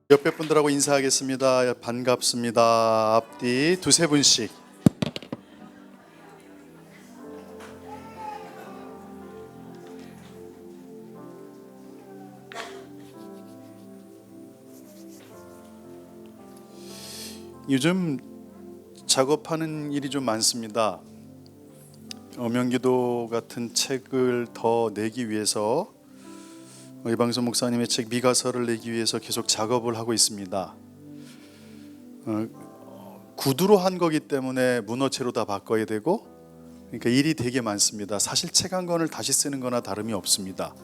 옆에 분들하고 인사하겠습니다. 반갑습니다. 앞뒤 두세 분씩. 요즘 작업하는 일이 좀 많습니다. 명기도 같은 책을 더 내기 위해서 이방선 목사님의 책 미가서를 내기 위해서 계속 작업을 하고 있습니다. 구두로 한 거기 때문에 문어체로 다 바꿔야 되고, 그러니까 일이 되게 많습니다. 사실 책 한 권을 다시 쓰는 거나 다름이 없습니다.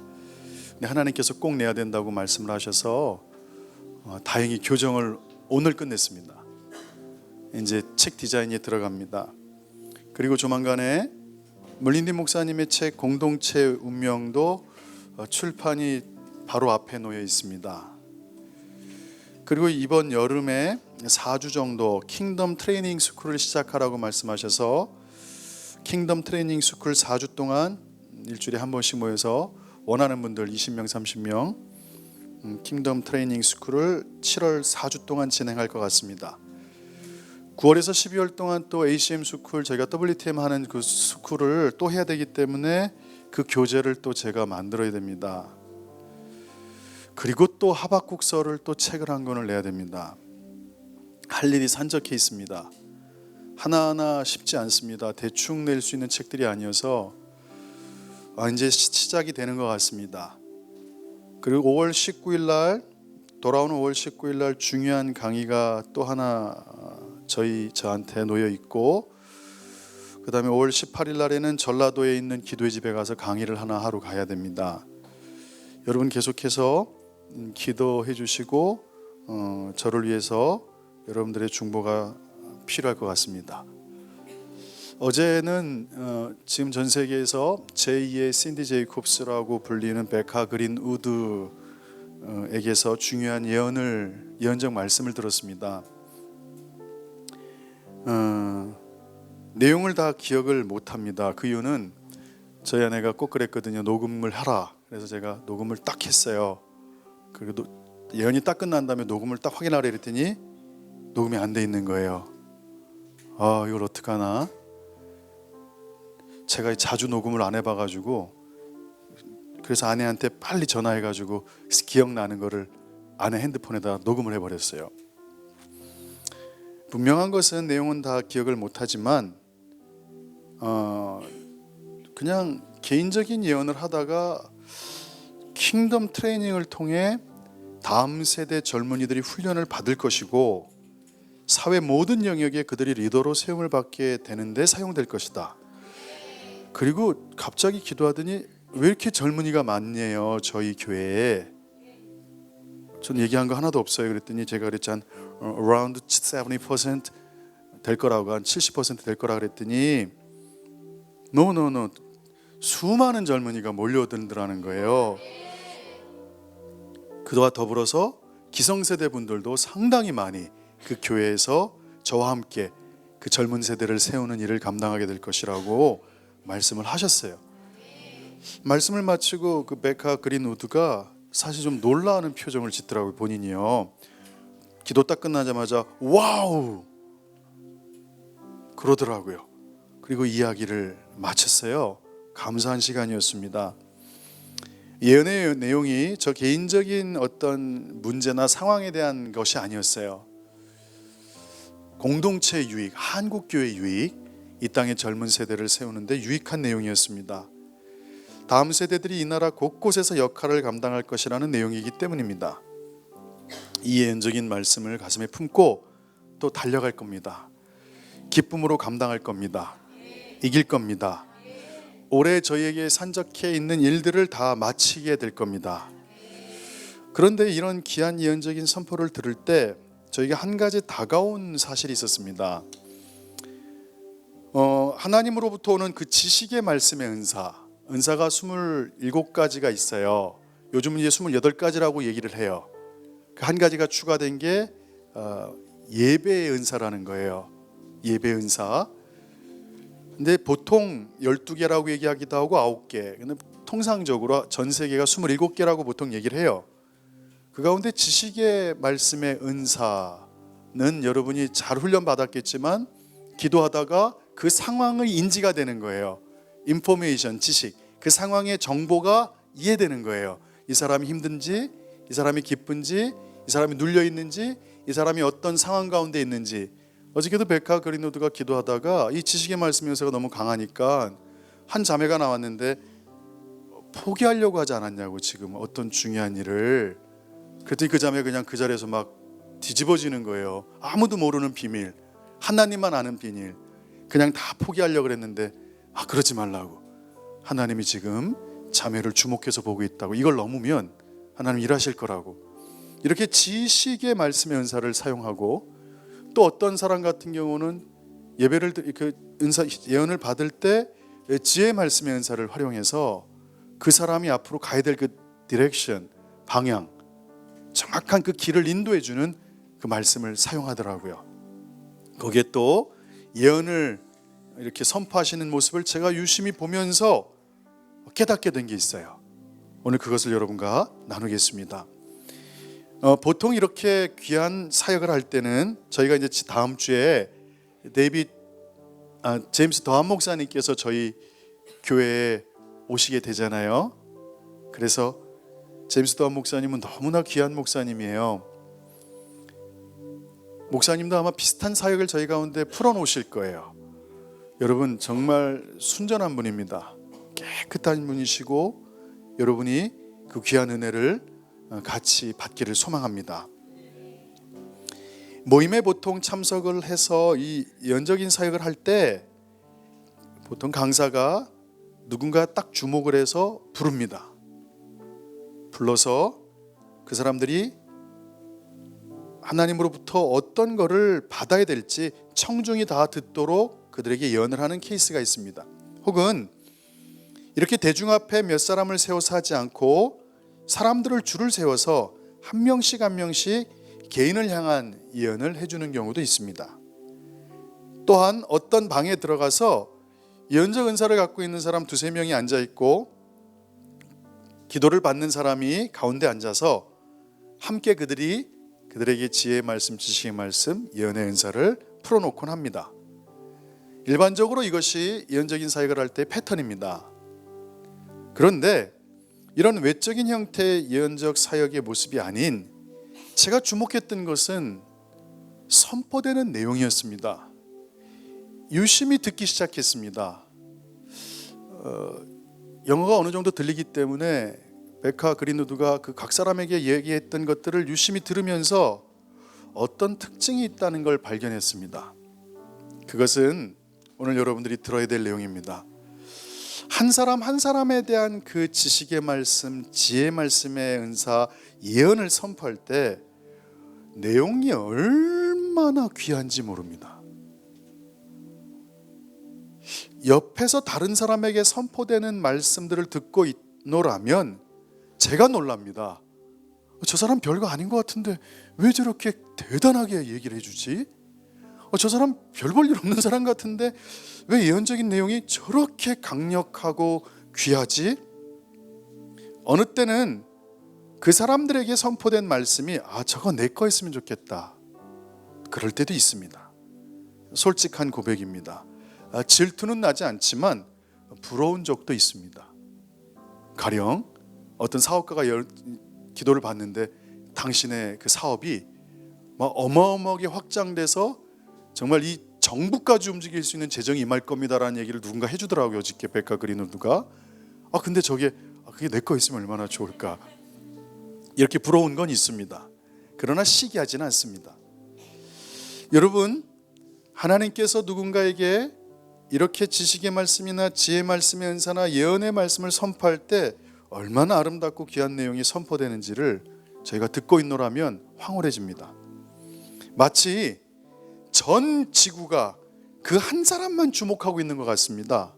근데 하나님께서 꼭 내야 된다고 말씀을 하셔서 다행히 교정을 오늘 끝냈습니다. 이제 책 디자인에 들어갑니다. 그리고 조만간에 물린디 목사님의 책 공동체 운명도 출판이 바로 앞에 놓여 있습니다. 그리고 이번 여름에 4주 정도 킹덤 트레이닝 스쿨을 시작하라고 말씀하셔서 킹덤 트레이닝 스쿨 4주 동안 일주일에 한 번씩 모여서 원하는 분들 20명 30명 킹덤 트레이닝 스쿨을 7월 4주 동안 진행할 것 같습니다. 9월에서 12월 동안 또 ACM 스쿨, 저희가 WTM 하는 그 스쿨을 또 해야 되기 때문에 그 교재를 또 제가 만들어야 됩니다. 그리고 또 하박국서를 또 책을 한 권을 내야 됩니다. 할 일이 산적해 있습니다. 하나하나 쉽지 않습니다. 대충 낼 수 있는 책들이 아니어서 이제 시작이 되는 것 같습니다. 그리고 5월 19일 날, 돌아오는 5월 19일 날 중요한 강의가 또 하나 저한테 놓여 있고, 그 다음에 5월 18일 날에는 전라도에 있는 기도의 집에 가서 강의를 하러 가야 됩니다. 여러분 계속해서 기도해 주시고 저를 위해서 여러분들의 중보가 필요할 것 같습니다. 어제는 지금 전 세계에서 제2의 신디 제이콥스라고 불리는 베카 그린우드에게서 중요한 예언적 말씀을 들었습니다. 내용을 다 기억을 못합니다. 그 이유는 저희 아내가 꼭 그랬거든요. 녹음을 하라. 그래서 제가 녹음을 딱 했어요. 그리고 예언이 딱 끝난 다음에 녹음을 딱 확인하라 그랬더니 녹음이 안 돼 있는 거예요. 이걸 어떡하나. 제가 자주 녹음을 안 해봐가지고, 그래서 아내한테 빨리 전화해가지고 기억나는 거를 아내 핸드폰에다 녹음을 해버렸어요. 분명한 것은 내용은 다 기억을 못하지만 그냥 개인적인 예언을 하다가 킹덤 트레이닝을 통해 다음 세대 젊은이들이 훈련을 받을 것이고 사회 모든 영역에 그들이 리더로 세움을 받게 되는데 사용될 것이다. 그리고 갑자기 기도하더니 왜 이렇게 젊은이가 많네요 저희 교회에. 전 얘기한 거 하나도 없어요. 그랬더니 제가 그랬잖아요. around 70% 될 거라고, 한 70% 될 거라 그랬더니 no 수많은 젊은이가 몰려들더라는 거예요. 그와 더불어서 기성세대 분들도 상당히 많이 그 교회에서 저와 함께 그 젊은 세대를 세우는 일을 감당하게 될 것이라고 말씀을 하셨어요. 말씀을 마치고 그 베카 그린우드가 사실 좀 놀라는 표정을 짓더라고요. 본인이요. 기도 딱 끝나자마자 와우 그러더라고요. 그리고 이야기를 마쳤어요. 감사한 시간이었습니다. 예언의 내용이 저 개인적인 어떤 문제나 상황에 대한 것이 아니었어요. 공동체 유익, 한국교회 유익, 이 땅의 젊은 세대를 세우는데 유익한 내용이었습니다. 다음 세대들이 이 나라 곳곳에서 역할을 감당할 것이라는 내용이기 때문입니다. 이 예언적인 말씀을 가슴에 품고 또 달려갈 겁니다. 기쁨으로 감당할 겁니다. 이길 겁니다. 올해 저희에게 산적해 있는 일들을 다 마치게 될 겁니다. 그런데 이런 귀한 예언적인 선포를 들을 때 저희가 한 가지 다가온 사실이 있었습니다. 하나님으로부터 오는 그 지식의 말씀의 은사가 27가지가 있어요. 요즘은 이제 28가지라고 얘기를 해요. 그 한 가지가 추가된 게 예배의 은사라는 거예요. 예배 은사. 근데 보통 12개라고 얘기하기도 하고 9개. 근데 통상적으로 전 세계가 27개라고 보통 얘기를 해요. 그 가운데 지식의 말씀의 은사는 여러분이 잘 훈련받았겠지만 기도하다가 그 상황의 인지가 되는 거예요. 인포메이션, 지식, 그 상황의 정보가 이해되는 거예요. 이 사람이 힘든지, 이 사람이 기쁜지, 이 사람이 눌려있는지, 이 사람이 어떤 상황 가운데 있는지. 어저께도 베카 그린우드가 기도하다가 이 지식의 말씀 연세가 너무 강하니까 한 자매가 나왔는데 포기하려고 하지 않았냐고, 지금 어떤 중요한 일을. 그랬더니 그 자매 그냥 그 자리에서 막 뒤집어지는 거예요. 아무도 모르는 비밀, 하나님만 아는 비밀, 그냥 다 포기하려고 그랬는데 그러지 말라고. 하나님이 지금 자매를 주목해서 보고 있다고. 이걸 넘으면 하나님 일하실 거라고. 이렇게 지식의 말씀의 은사를 사용하고, 또 어떤 사람 같은 경우는 예배를 그 은사 예언을 받을 때 지혜의 말씀의 은사를 활용해서 그 사람이 앞으로 가야 될 그 디렉션, 방향, 정확한 그 길을 인도해 주는 그 말씀을 사용하더라고요. 거기에 또 예언을 이렇게 선포하시는 모습을 제가 유심히 보면서 깨닫게 된 게 있어요. 오늘 그것을 여러분과 나누겠습니다. 보통 이렇게 귀한 사역을 할 때는 저희가 이제 다음 주에 제임스 더한 목사님께서 저희 교회에 오시게 되잖아요. 그래서 제임스 더한 목사님은 너무나 귀한 목사님이에요. 목사님도 아마 비슷한 사역을 저희 가운데 풀어놓으실 거예요. 여러분 정말 순전한 분입니다. 깨끗한 분이시고 여러분이 그 귀한 은혜를 같이 받기를 소망합니다. 모임에 보통 참석을 해서 이 예언적인 사역을 할 때 보통 강사가 누군가 딱 주목을 해서 부릅니다. 불러서 그 사람들이 하나님으로부터 어떤 거를 받아야 될지 청중이 다 듣도록 그들에게 예언을 하는 케이스가 있습니다. 혹은 이렇게 대중 앞에 몇 사람을 세워서 하지 않고 사람들을 줄을 세워서 한 명씩 한 명씩 개인을 향한 예언을 해주는 경우도 있습니다. 또한 어떤 방에 들어가서 예언적 은사를 갖고 있는 사람 두세 명이 앉아있고 기도를 받는 사람이 가운데 앉아서 함께 그들에게 지혜의 말씀, 지식의 말씀, 예언의 은사를 풀어놓곤 합니다. 일반적으로 이것이 예언적인 사역을 할 때 패턴입니다. 그런데 이런 외적인 형태의 예언적 사역의 모습이 아닌, 제가 주목했던 것은 선포되는 내용이었습니다. 유심히 듣기 시작했습니다. 영어가 어느 정도 들리기 때문에 베카 그린우드가 그 각 사람에게 얘기했던 것들을 유심히 들으면서 어떤 특징이 있다는 걸 발견했습니다. 그것은 오늘 여러분들이 들어야 될 내용입니다. 한 사람 한 사람에 대한 그 지식의 말씀, 지혜의 말씀의 은사, 예언을 선포할 때 내용이 얼마나 귀한지 모릅니다. 옆에서 다른 사람에게 선포되는 말씀들을 듣고 있노라면 제가 놀랍니다. 저 사람 별거 아닌 것 같은데 왜 저렇게 대단하게 얘기를 해주지? 저 사람 별 볼 일 없는 사람 같은데 왜 예언적인 내용이 저렇게 강력하고 귀하지? 어느 때는 그 사람들에게 선포된 말씀이 저거 내 거였으면 좋겠다, 그럴 때도 있습니다. 솔직한 고백입니다. 질투는 나지 않지만 부러운 적도 있습니다. 가령 어떤 사업가가 기도를 받는데 당신의 그 사업이 막 어마어마하게 확장돼서 정말 이 정부까지 움직일 수 있는 재정이 임할 겁니다라는 얘기를 누군가 해주더라고요. 어저께 베카 그린우드가. 근데 그게 내 거 있으면 얼마나 좋을까. 이렇게 부러운 건 있습니다. 그러나 시기하지는 않습니다. 여러분, 하나님께서 누군가에게 이렇게 지식의 말씀이나 지혜의 말씀의 은사나 예언의 말씀을 선포할 때 얼마나 아름답고 귀한 내용이 선포되는지를 저희가 듣고 있노라면 황홀해집니다. 마치 전 지구가 그 한 사람만 주목하고 있는 것 같습니다.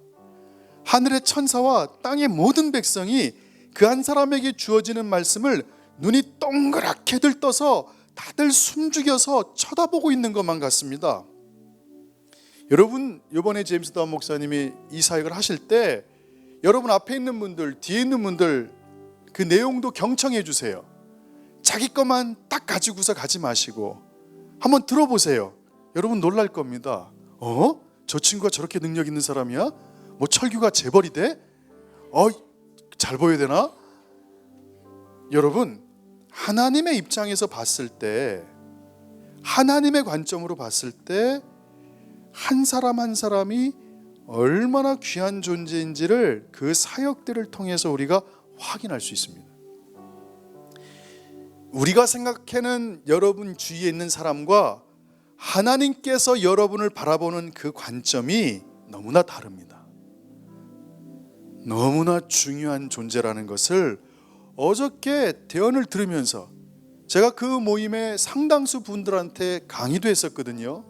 하늘의 천사와 땅의 모든 백성이 그 한 사람에게 주어지는 말씀을 눈이 동그랗게 들떠서 다들 숨죽여서 쳐다보고 있는 것만 같습니다. 여러분, 이번에 제임스 더한 목사님이 이 사역을 하실 때 여러분 앞에 있는 분들, 뒤에 있는 분들 그 내용도 경청해 주세요. 자기 것만 딱 가지고서 가지 마시고 한번 들어보세요. 여러분 놀랄 겁니다. 저 친구가 저렇게 능력 있는 사람이야? 뭐 철규가 재벌이 돼? 잘 보여야 되나? 여러분, 하나님의 입장에서 봤을 때, 하나님의 관점으로 봤을 때 한 사람 한 사람이 얼마나 귀한 존재인지를 그 사역들을 통해서 우리가 확인할 수 있습니다. 우리가 생각하는 여러분 주위에 있는 사람과 하나님께서 여러분을 바라보는 그 관점이 너무나 다릅니다. 너무나 중요한 존재라는 것을 어저께 대언을 들으면서 제가 그 모임에 상당수 분들한테 강의도 했었거든요.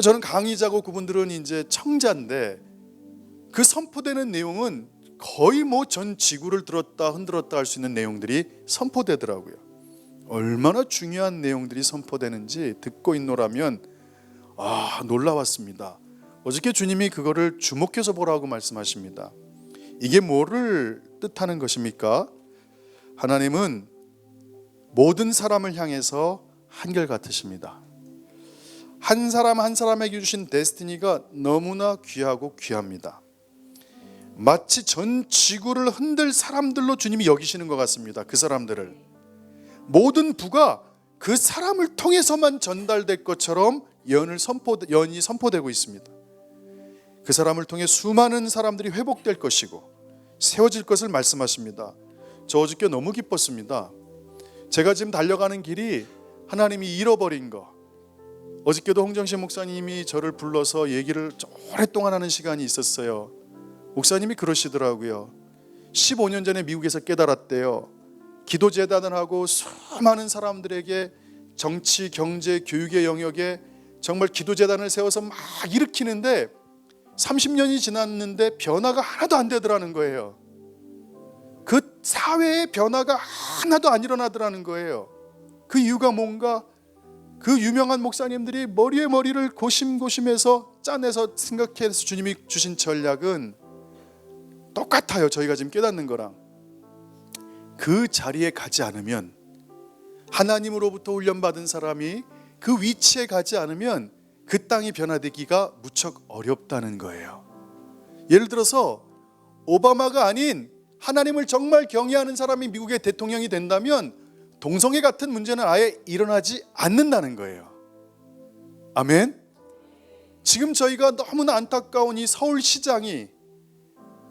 저는 강의자고 그분들은 이제 청자인데 그 선포되는 내용은 거의 뭐 전 지구를 들었다 흔들었다 할 수 있는 내용들이 선포되더라고요. 얼마나 중요한 내용들이 선포되는지 듣고 있노라면 놀라웠습니다. 어저께 주님이 그거를 주목해서 보라고 말씀하십니다. 이게 뭐를 뜻하는 것입니까? 하나님은 모든 사람을 향해서 한결같으십니다. 한 사람 한 사람에게 주신 데스티니가 너무나 귀하고 귀합니다. 마치 전 지구를 흔들 사람들로 주님이 여기시는 것 같습니다. 그 사람들을 모든 부가 그 사람을 통해서만 전달될 것처럼 연이 선포되고 있습니다. 그 사람을 통해 수많은 사람들이 회복될 것이고 세워질 것을 말씀하십니다. 저 어저께 너무 기뻤습니다. 제가 지금 달려가는 길이 하나님이 잃어버린 거, 어저께도 홍정신 목사님이 저를 불러서 얘기를 오랫동안 하는 시간이 있었어요. 목사님이 그러시더라고요. 15년 전에 미국에서 깨달았대요. 기도재단을 하고 수많은 사람들에게 정치, 경제, 교육의 영역에 정말 기도재단을 세워서 막 일으키는데 30년이 지났는데 변화가 하나도 안 되더라는 거예요. 그 사회의 변화가 하나도 안 일어나더라는 거예요. 그 이유가 뭔가? 그 유명한 목사님들이 머리에 머리를 고심고심해서 짜내서 생각해서 주님이 주신 전략은 똑같아요. 저희가 지금 깨닫는 거랑. 그 자리에 가지 않으면, 하나님으로부터 훈련받은 사람이 그 위치에 가지 않으면 그 땅이 변화되기가 무척 어렵다는 거예요. 예를 들어서 오바마가 아닌 하나님을 정말 경외하는 사람이 미국의 대통령이 된다면 동성애 같은 문제는 아예 일어나지 않는다는 거예요. 아멘. 지금 저희가 너무나 안타까운 이 서울시장이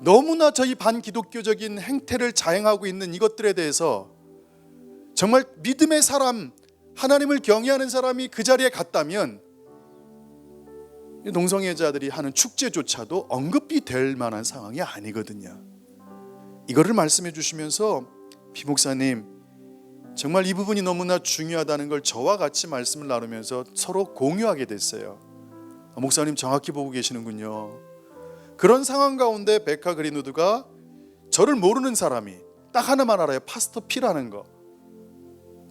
너무나 저희 반기독교적인 행태를 자행하고 있는 이것들에 대해서 정말 믿음의 사람, 하나님을 경외하는 사람이 그 자리에 갔다면 동성애자들이 하는 축제조차도 언급이 될 만한 상황이 아니거든요. 이거를 말씀해 주시면서 비목사님, 정말 이 부분이 너무나 중요하다는 걸 저와 같이 말씀을 나누면서 서로 공유하게 됐어요. 목사님 정확히 보고 계시는군요. 그런 상황 가운데 베카 그린우드가 저를 모르는 사람이 딱 하나만 알아요. 파스터 피라는 거,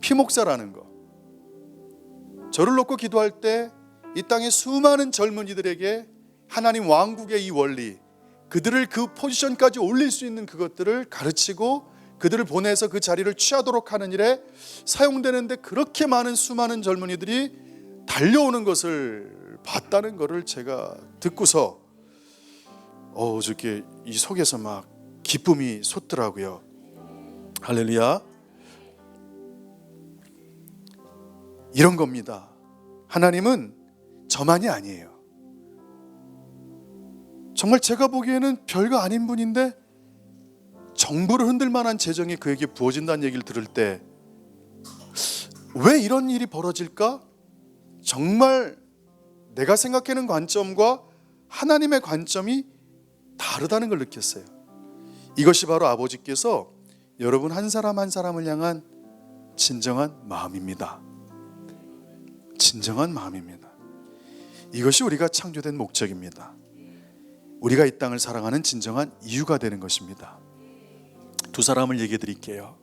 피목사라는 거. 저를 놓고 기도할 때 이 땅의 수많은 젊은이들에게 하나님 왕국의 이 원리, 그들을 그 포지션까지 올릴 수 있는 그것들을 가르치고 그들을 보내서 그 자리를 취하도록 하는 일에 사용되는데 그렇게 많은 수많은 젊은이들이 달려오는 것을 봤다는 것을 제가 듣고서 어저께 이 속에서 막 기쁨이 솟더라고요. 할렐루야. 이런 겁니다. 하나님은 저만이 아니에요. 정말 제가 보기에는 별거 아닌 분인데 정부를 흔들 만한 재정이 그에게 부어진다는 얘기를 들을 때 왜 이런 일이 벌어질까? 정말 내가 생각하는 관점과 하나님의 관점이 다르다는 걸 느꼈어요. 이것이 바로 아버지께서 여러분 한 사람 한 사람을 향한 진정한 마음입니다. 진정한 마음입니다. 이것이 우리가 창조된 목적입니다. 우리가 이 땅을 사랑하는 진정한 이유가 되는 것입니다. 두 사람을 얘기해 드릴게요.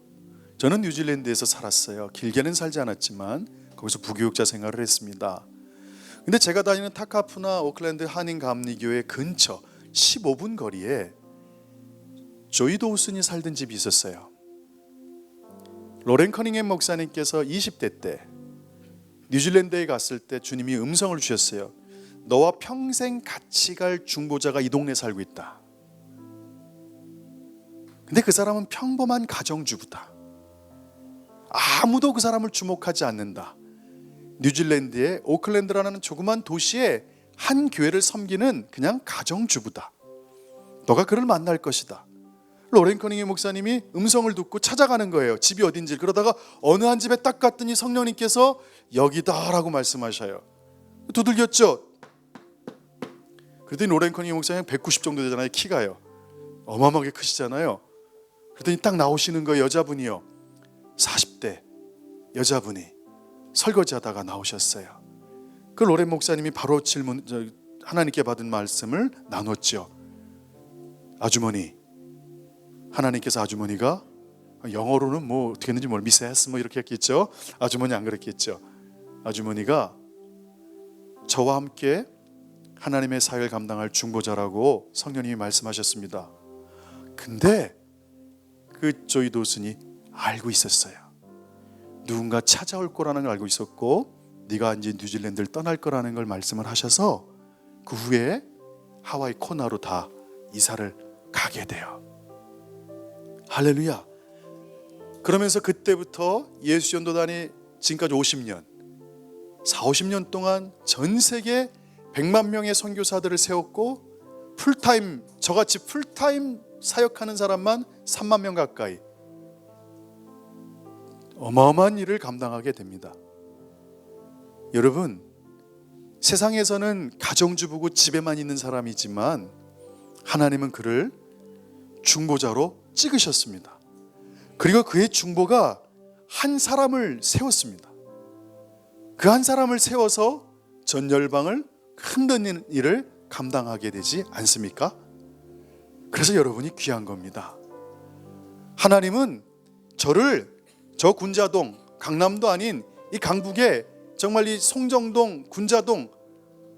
저는 뉴질랜드에서 살았어요. 길게는 살지 않았지만 거기서 부교육자 생활을 했습니다. 근데 제가 다니는 타카푸나 오클랜드 한인 감리교회 근처 15분 거리에 조이 도우슨이 살던 집이 있었어요. 로렌 커닝햄 목사님께서 20대 때 뉴질랜드에 갔을 때 주님이 음성을 주셨어요. 너와 평생 같이 갈 중보자가 이 동네에 살고 있다. 근데 그 사람은 평범한 가정주부다. 아무도 그 사람을 주목하지 않는다. 뉴질랜드의 오클랜드라는 조그만 도시에 한 교회를 섬기는 그냥 가정주부다. 너가 그를 만날 것이다. 로렌 커닝햄 목사님이 음성을 듣고 찾아가는 거예요. 집이 어딘지. 그러다가 어느 한 집에 딱 갔더니 성령님께서 여기다라고 말씀하셔요. 두들겼죠. 그랬더니 로렌 커닝햄 목사님 190 정도 되잖아요. 키가요. 어마어마하게 크시잖아요. 그랬더니 딱 나오시는 거예요. 여자분이요. 40대 여자분이 설거지하다가 나오셨어요. 그 로렌 목사님이 바로 하나님께 받은 말씀을 나눴죠. 아주머니, 하나님께서 아주머니가 영어로는 뭐 어떻게 했는지 미세스 이렇게 했겠죠. 아주머니 안 그랬겠죠. 아주머니가 저와 함께 하나님의 사역을 감당할 중보자라고 성령님이 말씀하셨습니다. 근데 그 조이 도슨이 알고 있었어요. 누군가 찾아올 거라는 걸 알고 있었고 네가 이제 뉴질랜드를 떠날 거라는 걸 말씀을 하셔서 그 후에 하와이 코나로 다 이사를 가게 돼요. 할렐루야. 그러면서 그때부터 예수전도단이 지금까지 50년 40-50년 동안 전 세계 100만 명의 선교사들을 세웠고 풀타임, 저같이 풀타임 사역하는 사람만 3만 명 가까이 어마어마한 일을 감당하게 됩니다. 여러분, 세상에서는 가정주부고 집에만 있는 사람이지만 하나님은 그를 중보자로 찍으셨습니다. 그리고 그의 중보가 한 사람을 세웠습니다. 그 한 사람을 세워서 전 열방을 흔드는 일을 감당하게 되지 않습니까? 그래서 여러분이 귀한 겁니다. 하나님은 저를 저 군자동, 강남도 아닌 이 강북에 정말 이 송정동, 군자동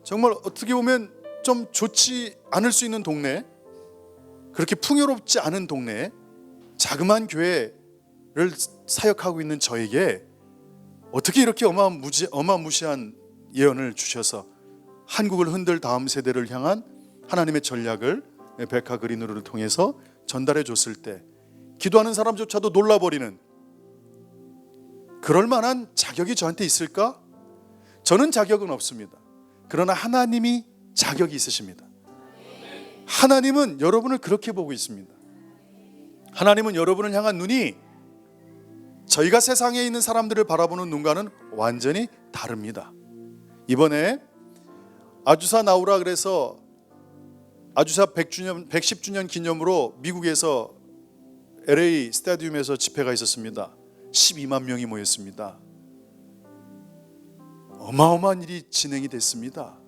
정말 어떻게 보면 좀 좋지 않을 수 있는 동네, 그렇게 풍요롭지 않은 동네에 자그마한 교회를 사역하고 있는 저에게 어떻게 이렇게 어마무시한 예언을 주셔서 한국을 흔들 다음 세대를 향한 하나님의 전략을 백화 그린으로 통해서 전달해 줬을 때 기도하는 사람조차도 놀라버리는 그럴 만한 자격이 저한테 있을까? 저는 자격은 없습니다. 그러나 하나님이 자격이 있으십니다. 하나님은 여러분을 그렇게 보고 있습니다. 하나님은 여러분을 향한 눈이 저희가 세상에 있는 사람들을 바라보는 눈과는 완전히 다릅니다. 이번에 아주사 나우라 그래서 아주사 110주년 기념으로 미국에서 LA 스타디움에서 집회가 있었습니다. 12만 명이 모였습니다. 어마어마한 일이 진행이 됐습니다.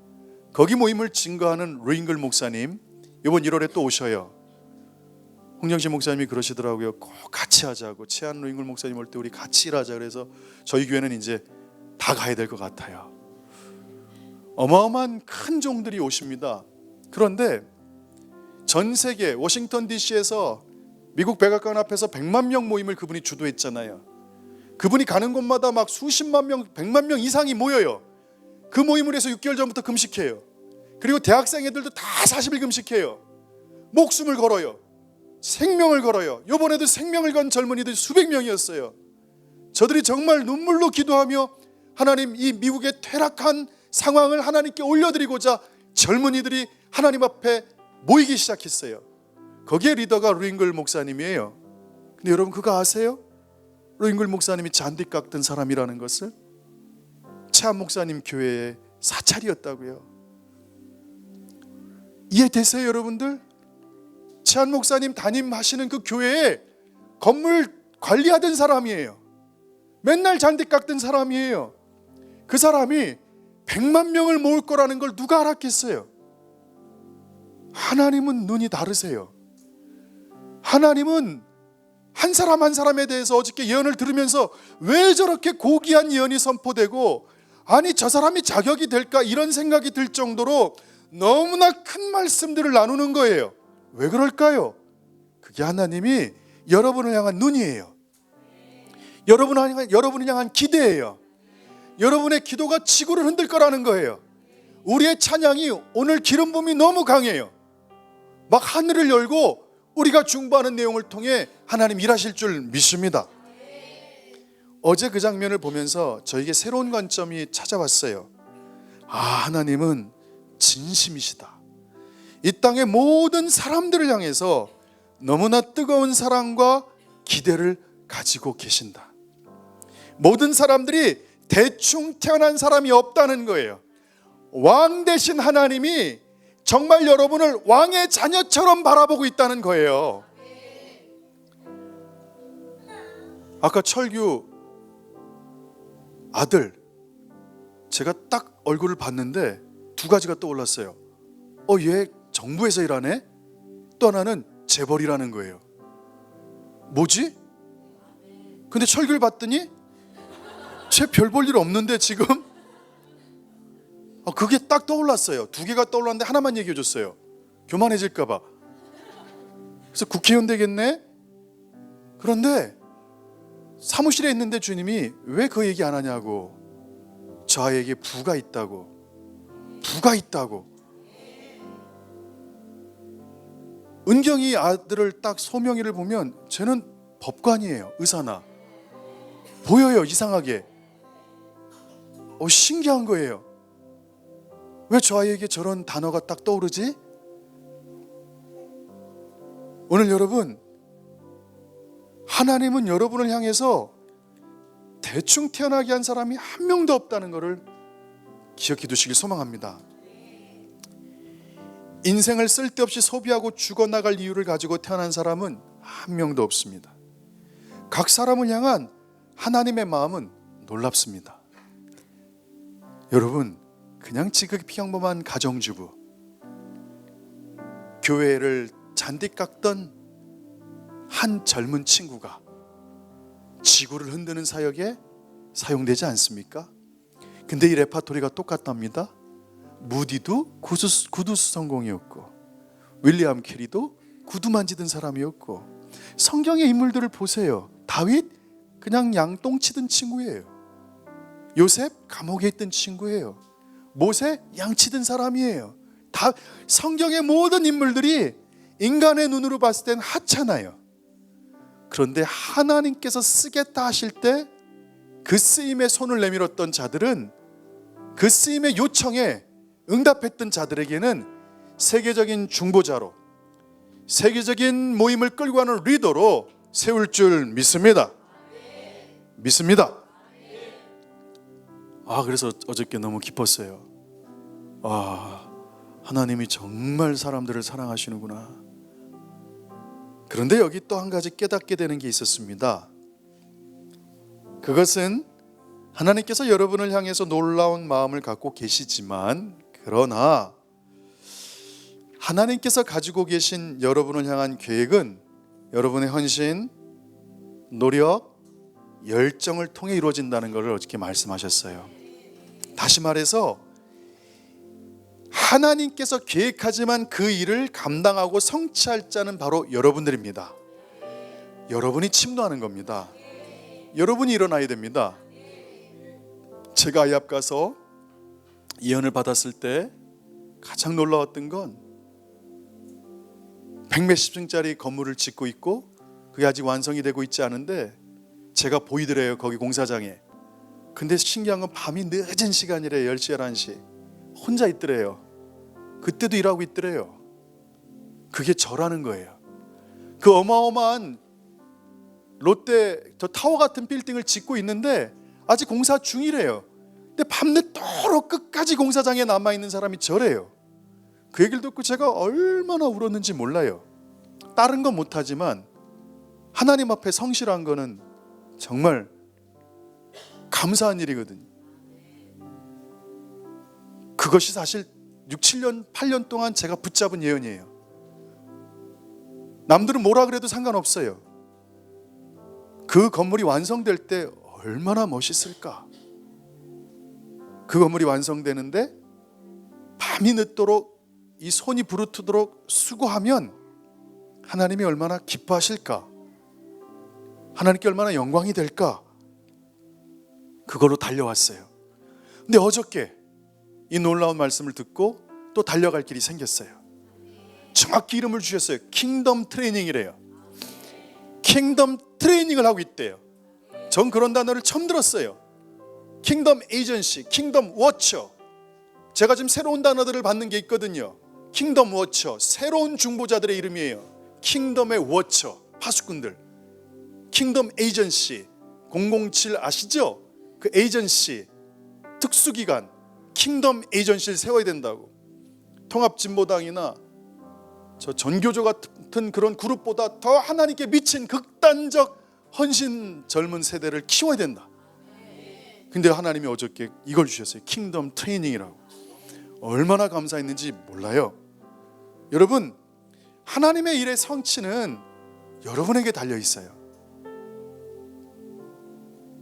거기 모임을 증거하는 루잉글 목사님 이번 1월에 또 오셔요. 홍정신 목사님이 그러시더라고요. 꼭 같이 하자고. 치안 루잉글 목사님 올 때 우리 같이 일하자. 그래서 저희 교회는 이제 다 가야 될 것 같아요. 어마어마한 큰 종들이 오십니다. 그런데 전 세계 워싱턴 DC에서 미국 백악관 앞에서 100만 명 모임을 그분이 주도했잖아요. 그분이 가는 곳마다 막 수십만 명, 100만 명 이상이 모여요. 그 모임을 해서 6개월 전부터 금식해요. 그리고 대학생 애들도 다 40일 금식해요. 목숨을 걸어요. 생명을 걸어요. 이번에도 생명을 건 젊은이들 수백 명이었어요. 저들이 정말 눈물로 기도하며 하나님, 이 미국의 퇴락한 상황을 하나님께 올려드리고자 젊은이들이 하나님 앞에 모이기 시작했어요. 거기에 리더가 루잉글 목사님이에요. 근데 여러분 그거 아세요? 루잉글 목사님이 잔디 깎던 사람이라는 것을? 최한 목사님 교회의 사찰이었다고요. 이해되세요 여러분들? 최한 목사님 담임하시는 그 교회에 건물 관리하던 사람이에요. 맨날 잔디 깎던 사람이에요. 그 사람이 100만 명을 모을 거라는 걸 누가 알았겠어요? 하나님은 눈이 다르세요. 하나님은 한 사람 한 사람에 대해서 어저께 예언을 들으면서 왜 저렇게 고귀한 예언이 선포되고, 아니 저 사람이 자격이 될까 이런 생각이 들 정도로 너무나 큰 말씀들을 나누는 거예요. 왜 그럴까요? 그게 하나님이 여러분을 향한 눈이에요. 여러분을 향한 기대예요. 여러분의 기도가 지구를 흔들 거라는 거예요. 우리의 찬양이 오늘 기름 부음이 너무 강해요. 막 하늘을 열고 우리가 중보하는 내용을 통해 하나님 일하실 줄 믿습니다. 어제 그 장면을 보면서 저에게 새로운 관점이 찾아왔어요. 하나님은 진심이시다. 이 땅의 모든 사람들을 향해서 너무나 뜨거운 사랑과 기대를 가지고 계신다. 모든 사람들이 대충 태어난 사람이 없다는 거예요. 왕 되신 하나님이 정말 여러분을 왕의 자녀처럼 바라보고 있다는 거예요. 아까 철규 아들, 제가 딱 얼굴을 봤는데 두 가지가 떠올랐어요. 얘 정부에서 일하네? 또 하나는 재벌이라는 거예요. 뭐지? 근데 철규를 봤더니 쟤 별 볼 일 없는데 지금? 그게 딱 떠올랐어요. 두 개가 떠올랐는데 하나만 얘기해 줬어요. 교만해질까 봐. 그래서 국회의원 되겠네? 그런데 사무실에 있는데 주님이 왜 그 얘기 안 하냐고. 저 아이에게 부가 있다고. 은경이 아들을 딱 소명이를 보면 쟤는 법관이에요. 의사나. 보여요, 이상하게. 신기한 거예요. 왜 저 아이에게 저런 단어가 딱 떠오르지? 오늘 여러분, 하나님은 여러분을 향해서 대충 태어나게 한 사람이 한 명도 없다는 것을 기억해 두시길 소망합니다. 인생을 쓸데없이 소비하고 죽어나갈 이유를 가지고 태어난 사람은 한 명도 없습니다. 각 사람을 향한 하나님의 마음은 놀랍습니다. 여러분, 그냥 지극히 평범한 가정주부, 교회를 잔디 깎던 한 젊은 친구가 지구를 흔드는 사역에 사용되지 않습니까? 근데 이 레파토리가 똑같답니다. 무디도 구두 수성공이었고, 윌리엄 캐리도 구두 만지던 사람이었고, 성경의 인물들을 보세요. 다윗 그냥 양똥 치던 친구예요. 요셉 감옥에 있던 친구예요. 모세 양 치던 사람이에요. 다 성경의 모든 인물들이 인간의 눈으로 봤을 땐 하찮아요. 그런데 하나님께서 쓰겠다 하실 때 그 쓰임에 손을 내밀었던 자들은, 그 쓰임의 요청에 응답했던 자들에게는 세계적인 중보자로, 세계적인 모임을 끌고 가는 리더로 세울 줄 믿습니다. 그래서 어저께 너무 기뻤어요. 하나님이 정말 사람들을 사랑하시는구나. 그런데 여기 또 한 가지 깨닫게 되는 게 있었습니다. 그것은 하나님께서 여러분을 향해서 놀라운 마음을 갖고 계시지만, 그러나 하나님께서 가지고 계신 여러분을 향한 계획은 여러분의 헌신, 노력, 열정을 통해 이루어진다는 것을 어저께 말씀하셨어요. 다시 말해서 하나님께서 계획하지만 그 일을 감당하고 성취할 자는 바로 여러분들입니다. 여러분이 침노하는 겁니다. 여러분이 일어나야 됩니다. 제가 아이압 가서 예언을 받았을 때 가장 놀라웠던 건 100몇십 층짜리 건물을 짓고 있고 그게 아직 완성이 되고 있지 않은데 제가 보이더래요, 거기 공사장에. 근데 신기한 건 밤이 늦은 시간이래. 10시, 11시 혼자 있더래요. 그때도 일하고 있더래요. 그게 저라는 거예요. 그 어마어마한 롯데 저 타워 같은 빌딩을 짓고 있는데 아직 공사 중이래요. 근데 밤늦도록 끝까지 공사장에 남아있는 사람이 저래요. 그 얘기를 듣고 제가 얼마나 울었는지 몰라요. 다른 건 못하지만 하나님 앞에 성실한 거는 정말 감사한 일이거든요. 그것이 사실 6, 7년, 8년 동안 제가 붙잡은 예언이에요. 남들은 뭐라 그래도 상관없어요. 그 건물이 완성될 때 얼마나 멋있을까. 그 건물이 완성되는데 밤이 늦도록 이 손이 부르트도록 수고하면 하나님이 얼마나 기뻐하실까, 하나님께 얼마나 영광이 될까, 그걸로 달려왔어요. 근데 어저께 이 놀라운 말씀을 듣고 또 달려갈 길이 생겼어요. 정확히 이름을 주셨어요. 킹덤 트레이닝이래요. 킹덤 트레이닝을 하고 있대요. 전 그런 단어를 처음 들었어요. 킹덤 에이전시, 킹덤 워처. 제가 지금 새로운 단어들을 받는 게 있거든요. 킹덤 워처, 새로운 중보자들의 이름이에요. 킹덤의 워처, 파수꾼들. 킹덤 에이전시, 007 아시죠? 그 에이전시, 특수기관, 킹덤 에이전시를 세워야 된다고. 통합진보당이나 저 전교조 같은 그런 그룹보다 더 하나님께 미친 극단적 헌신 젊은 세대를 키워야 된다. 근데 하나님이 어저께 이걸 주셨어요. 킹덤 트레이닝이라고. 얼마나 감사했는지 몰라요. 여러분, 하나님의 일의 성취는 여러분에게 달려 있어요.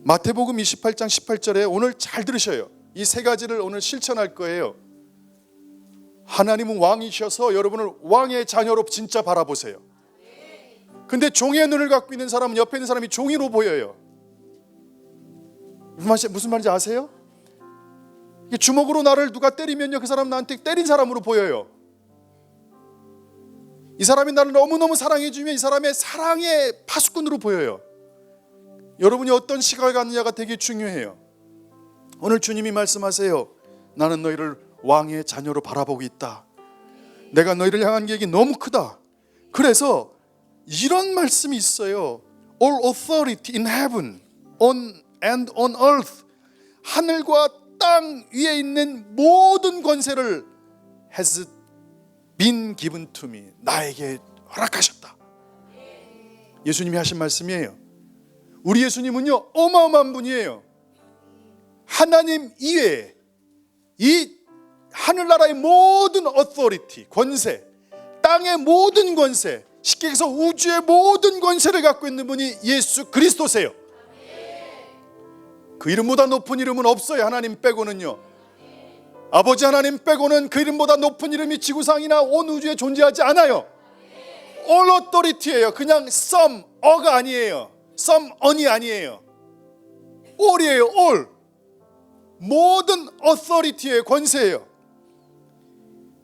마태복음 28장 18절에 오늘 잘 들으셔요. 이 세 가지를 오늘 실천할 거예요. 하나님은 왕이셔서 여러분을 왕의 자녀로 진짜 바라보세요. 근데 종의 눈을 갖고 있는 사람은 옆에 있는 사람이 종이로 보여요. 무슨 말인지 아세요? 주먹으로 나를 누가 때리면요, 그 사람 나한테 때린 사람으로 보여요. 이 사람이 나를 너무너무 사랑해 주면 이 사람의 사랑의 파수꾼으로 보여요. 여러분이 어떤 시각을 갖느냐가 되게 중요해요. 오늘 주님이 말씀하세요. 나는 너희를 왕의 자녀로 바라보고 있다. 내가 너희를 향한 계획이 너무 크다. 그래서 이런 말씀이 있어요. All authority in heaven and on earth. 하늘과 땅 위에 있는 모든 권세를 has been given to me. 나에게 허락하셨다. 예수님이 하신 말씀이에요. 우리 예수님은요, 어마어마한 분이에요. 하나님 이외에 이 하늘나라의 모든 authority, 권세, 땅의 모든 권세, 쉽게 해서 우주의 모든 권세를 갖고 있는 분이 예수 그리스도세요. 그 이름보다 높은 이름은 없어요. 하나님 빼고는요. 아버지 하나님 빼고는 그 이름보다 높은 이름이 지구상이나 온 우주에 존재하지 않아요. All authority예요. 그냥 some, 어가 아니에요. some, on이 아니에요. all이에요. all. 모든 authority의 권세예요.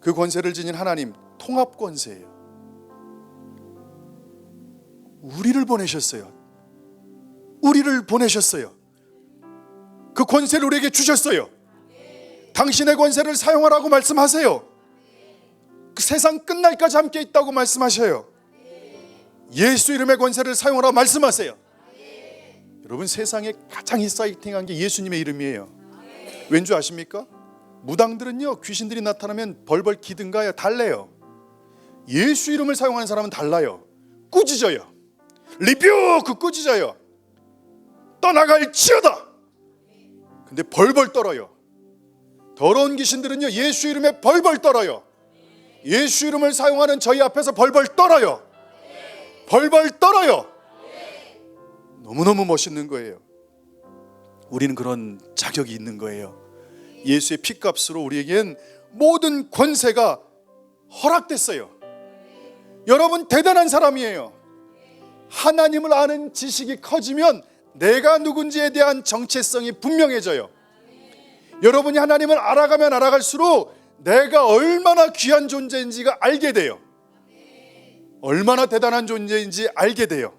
그 권세를 지닌 하나님, 통합 권세예요. 우리를 보내셨어요. 우리를 보내셨어요. 그 권세를 우리에게 주셨어요. 당신의 권세를 사용하라고 말씀하세요. 그 세상 끝날까지 함께 있다고 말씀하셔요. 예수 이름의 권세를 사용하라고 말씀하세요. 여러분, 세상에 가장 익사이팅한 게 예수님의 이름이에요. 왠지 아십니까? 무당들은요, 귀신들이 나타나면 벌벌 기든가요, 달래요. 예수 이름을 사용하는 사람은 달라요. 꾸짖어요. 리뷰크 꾸짖어요. 떠나갈지어다. 근데 벌벌 떨어요. 더러운 귀신들은요, 예수 이름에 벌벌 떨어요. 예수 이름을 사용하는 저희 앞에서 벌벌 떨어요. 벌벌 떨어요. 너무너무 멋있는 거예요. 우리는 그런 자격이 있는 거예요. 예수의 피값으로 우리에겐 모든 권세가 허락됐어요. 여러분, 대단한 사람이에요. 하나님을 아는 지식이 커지면 내가 누군지에 대한 정체성이 분명해져요. 여러분이 하나님을 알아가면 알아갈수록 내가 얼마나 귀한 존재인지가 알게 돼요. 얼마나 대단한 존재인지 알게 돼요.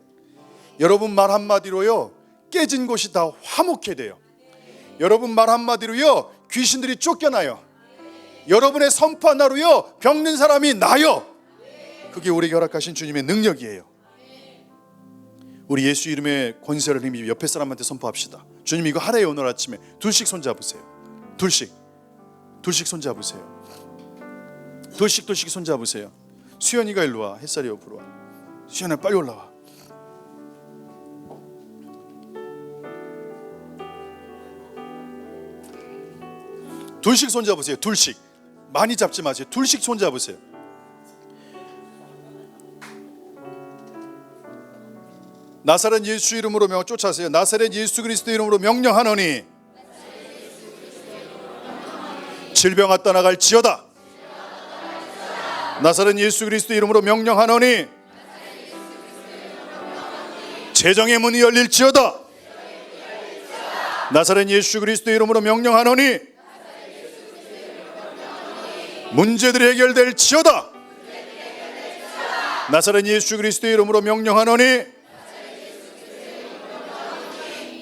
여러분 말 한마디로요, 깨진 곳이 다 화목해 돼요. 여러분 말 한마디로요, 귀신들이 쫓겨나요. 여러분의 선포 하나로요, 병든 사람이 나요. 그게 우리에게 허락하신 주님의 능력이에요. 우리 예수 이름의 권세를 힘입어 옆에 사람한테 선포합시다. 주님 이거 하래요. 오늘 아침에 둘씩 손잡으세요. 둘씩 손잡으세요. 둘씩 손잡으세요. 수연이가 일로 와. 햇살이 옆으로 와. 수연아 빨리 올라와. 둘씩 손잡으세요. 둘씩. 많이 잡지 마세요. 둘씩 손잡으세요. 나사렛 예수 이름으로 쫓아세요. 나사렛 예수 그리스도 이름으로 명령하노니 질병아 떠나갈지어다. 나사렛 예수 그리스도 이름으로 명령하노니 재정의 문이 열릴지어다. 나사렛 예수 그리스도의 이름으로 명령하노니 문제들이 해결될지어다. 나사렛 예수 그리스도의 이름으로 명령하노니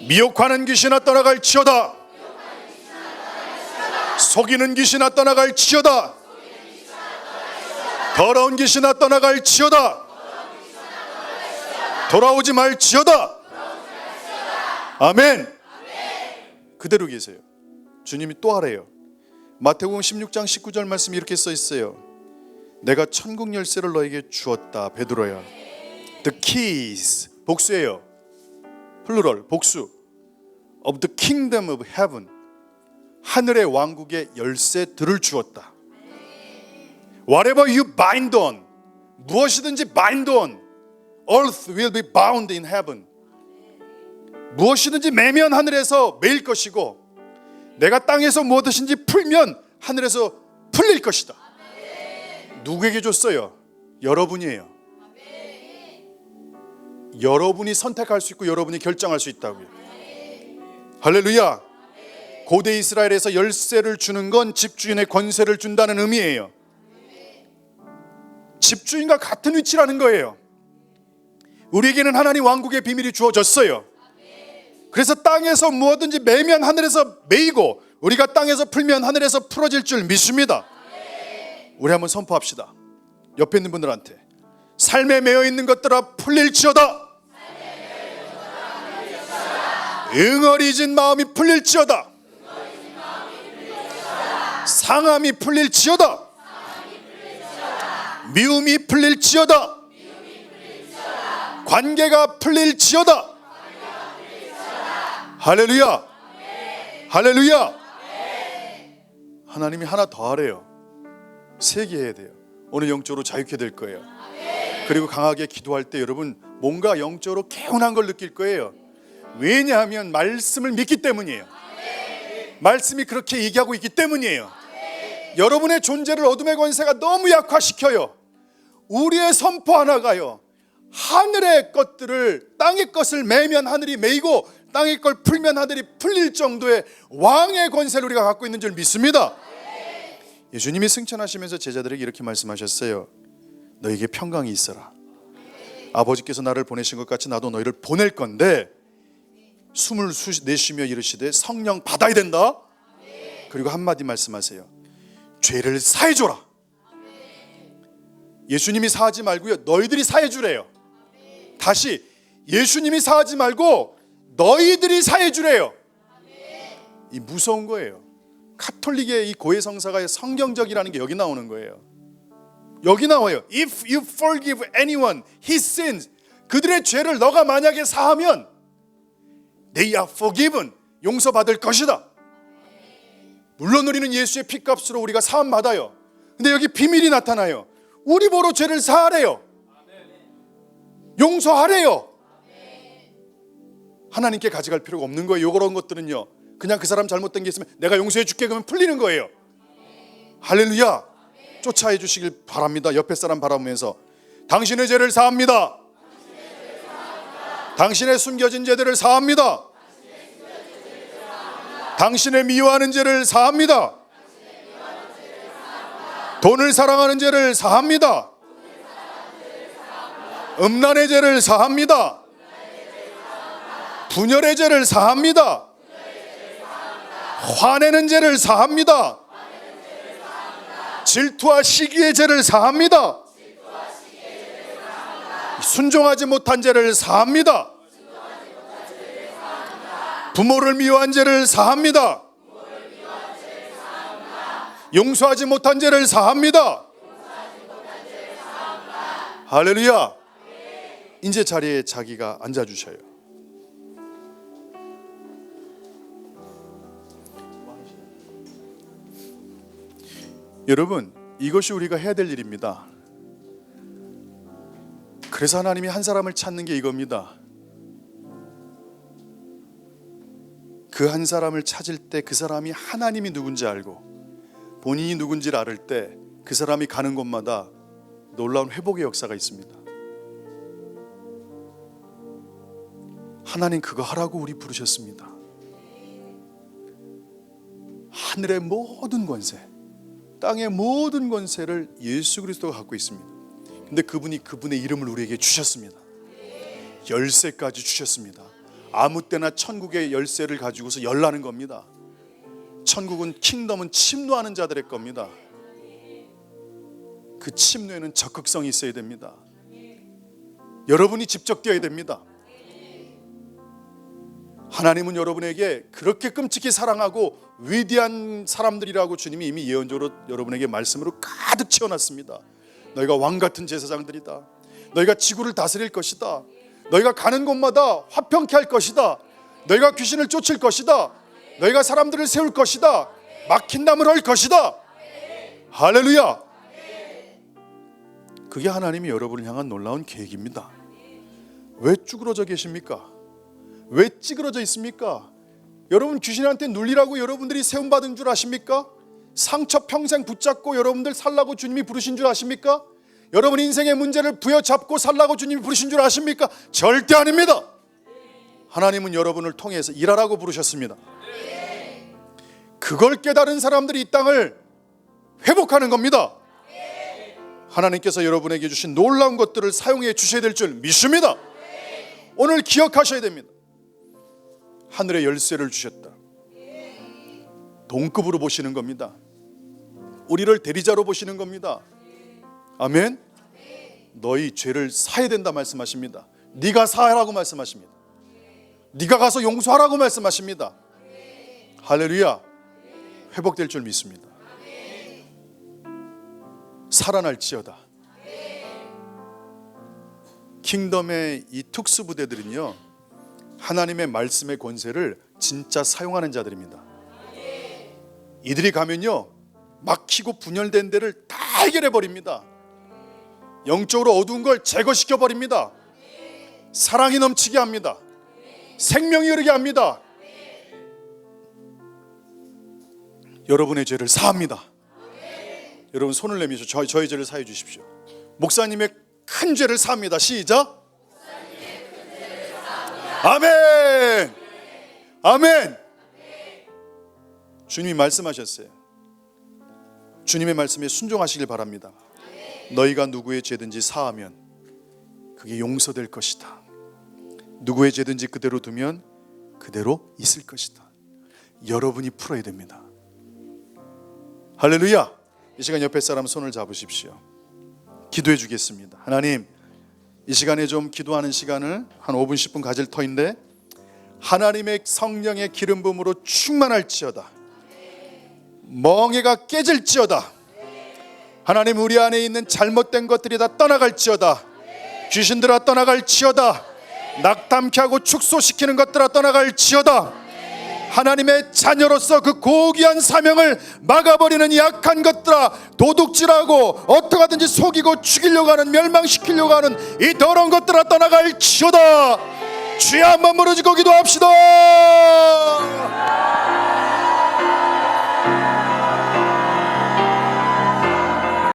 미혹하는 귀신아 떠나갈지어다. 속이는 귀신아 떠나갈지어다. 더러운 귀신아 떠나갈지어다. 돌아오지 말지어다. 아멘. 그대로 계세요. 주님이 또 하래요. 마태복음 16장 19절 말씀이 이렇게 써 있어요. 내가 천국 열쇠를 너에게 주었다. 베드로야. The keys, 복수예요. 플루럴, 복수. Of the kingdom of heaven, 하늘의 왕국의 열쇠들을 주었다. Whatever you bind on, 무엇이든지 bind on, earth will be bound in heaven. 무엇이든지 매면 하늘에서 매일 것이고, 내가 땅에서 무엇이든지 풀면 하늘에서 풀릴 것이다. 누구에게 줬어요? 여러분이에요. 여러분이 선택할 수 있고 여러분이 결정할 수 있다고요. 할렐루야. 고대 이스라엘에서 열쇠를 주는 건 집주인의 권세를 준다는 의미예요. 집주인과 같은 위치라는 거예요. 우리에게는 하나님 왕국의 비밀이 주어졌어요. 그래서 땅에서 무엇든지 매면 하늘에서 매이고, 우리가 땅에서 풀면 하늘에서 풀어질 줄 믿습니다. 우리 한번 선포합시다. 옆에 있는 분들한테 삶에 매여 있는 것들아 풀릴지어다. 응어리진 마음이 풀릴지어다. 상함이 풀릴지어다. 미움이 풀릴지어다. 관계가 풀릴지어다. 할렐루야. 할렐루야. 하나님이 하나 더 하래요. 3개 해야 돼요. 오늘 영적으로 자유케 될 거예요. 그리고 강하게 기도할 때 여러분 뭔가 영적으로 개운한 걸 느낄 거예요. 왜냐하면 말씀을 믿기 때문이에요. 말씀이 그렇게 얘기하고 있기 때문이에요. 여러분의 존재를 어둠의 권세가 너무 약화시켜요. 우리의 선포 하나가요, 하늘의 것들을, 땅의 것을 매면 하늘이 매이고 땅의 걸 풀면 하늘이 풀릴 정도의 왕의 권세를 우리가 갖고 있는 줄 믿습니다. 예수님이 승천하시면서 제자들에게 이렇게 말씀하셨어요. 너에게 평강이 있어라. 아버지께서 나를 보내신 것 같이 나도 너희를 보낼 건데 숨을 내쉬며 이르시되 성령 받아야 된다. 그리고 한마디 말씀하세요. 죄를 사해줘라. 예수님이 사하지 말고요, 너희들이 사해주래요. 다시, 예수님이 사하지 말고 너희들이 사해주래요. 이 무서운 거예요. 카톨릭의 이 고해성사가 성경적이라는 게 여기 나오는 거예요. 여기 나와요. If you forgive anyone his sins, 그들의 죄를 너가 만약에 사하면 they are forgiven, 용서받을 것이다. 물론 우리는 예수의 피값으로 우리가 사함 받아요. 근데 여기 비밀이 나타나요. 우리 보러 죄를 사하래요. 용서하래요. 하나님께 가져갈 필요가 없는 거예요. 요런 것들은요, 그냥 그 사람 잘못된 게 있으면 내가 용서해 줄게 그러면 풀리는 거예요. 할렐루야. 쫓아해 주시길 바랍니다. 옆에 사람 바라보면서 당신의 죄를 사합니다. 당신의 숨겨진 죄들을 사합니다. 당신의 미워하는 죄를 사합니다. 돈을 사랑하는 죄를 사합니다. 음란의 죄를 사합니다. 분열의 죄를 사합니다. 화내는 죄를 사합니다. 질투와 시기의 죄를 사합니다. 순종하지 못한 죄를 사합니다. 부모를 미워한 죄를 사합니다. 용서하지 못한 죄를 사합니다. 할렐루야. 이제 자리에 자기가 앉아주셔요. 여러분, 이것이 우리가 해야 될 일입니다. 그래서 하나님이 한 사람을 찾는 게 이겁니다. 그 한 사람을 찾을 때 그 사람이 하나님이 누군지 알고 본인이 누군지를 알을 때 그 사람이 가는 곳마다 놀라운 회복의 역사가 있습니다. 하나님 그거 하라고 우리 부르셨습니다. 하늘의 모든 권세, 땅의 모든 권세를 예수 그리스도가 갖고 있습니다. 근데 그분이 그분의 이름을 우리에게 주셨습니다. 열쇠까지 주셨습니다. 아무 때나 천국의 열쇠를 가지고서 열라는 겁니다. 천국은, 킹덤은 침노하는 자들의 겁니다. 그 침노에는 적극성이 있어야 됩니다. 여러분이 집적되어야 됩니다. 하나님은 여러분에게 그렇게 끔찍히 사랑하고 위대한 사람들이라고 주님이 이미 예언적으로 여러분에게 말씀으로 가득 채워놨습니다. 너희가 왕같은 제사장들이다. 너희가 지구를 다스릴 것이다. 너희가 가는 곳마다 화평케 할 것이다. 너희가 귀신을 쫓을 것이다. 너희가 사람들을 세울 것이다. 막힌 담을 할 것이다. 할렐루야. 그게 하나님이 여러분을 향한 놀라운 계획입니다. 왜 쭈그러져 계십니까? 왜 찌그러져 있습니까? 여러분 귀신한테 눌리라고 여러분들이 세움받은 줄 아십니까? 상처 평생 붙잡고 여러분들 살라고 주님이 부르신 줄 아십니까? 여러분 인생의 문제를 부여잡고 살라고 주님이 부르신 줄 아십니까? 절대 아닙니다. 하나님은 여러분을 통해서 일하라고 부르셨습니다. 그걸 깨달은 사람들이 이 땅을 회복하는 겁니다. 하나님께서 여러분에게 주신 놀라운 것들을 사용해 주셔야 될 줄 믿습니다. 오늘 기억하셔야 됩니다. 하늘의 열쇠를 주셨다. 동급으로 보시는 겁니다. 우리를 대리자로 보시는 겁니다. 아멘. 너희 죄를 사야 된다 말씀하십니다. 네가 사하라고 말씀하십니다. 네가 가서 용서하라고 말씀하십니다. 할렐루야. 회복될 줄 믿습니다. 살아날지어다. 킹덤의 이 특수부대들은요, 하나님의 말씀의 권세를 진짜 사용하는 자들입니다. 이들이 가면요, 막히고 분열된 데를 다 해결해 버립니다. 영적으로 어두운 걸 제거시켜 버립니다. 사랑이 넘치게 합니다. 생명이 흐르게 합니다. 여러분의 죄를 사합니다. 여러분 손을 내미셔 저희 죄를 사해 주십시오. 목사님의 큰 죄를 사합니다. 시작. 아멘. 아멘. 주님이 말씀하셨어요. 주님의 말씀에 순종하시길 바랍니다. 너희가 누구의 죄든지 사하면 그게 용서될 것이다. 누구의 죄든지 그대로 두면 그대로 있을 것이다. 여러분이 풀어야 됩니다. 할렐루야. 이 시간 옆에 사람 손을 잡으십시오. 기도해 주겠습니다. 하나님, 이 시간에 좀 기도하는 시간을 한 5분 10분 가질 터인데 하나님의 성령의 기름 부음으로 충만할지어다. 멍에가 깨질지어다. 하나님, 우리 안에 있는 잘못된 것들이 다 떠나갈지어다. 귀신들아 떠나갈지어다. 낙담케 하고 축소시키는 것들아 떠나갈지어다. 하나님의 자녀로서 그 고귀한 사명을 막아버리는 약한 것들아, 도둑질하고 어떻게 하든지 속이고 죽이려고 하는, 멸망시키려고 하는 이 더러운 것들아 떠나갈지어다. 주여 한번 부르짖고 기도합시다.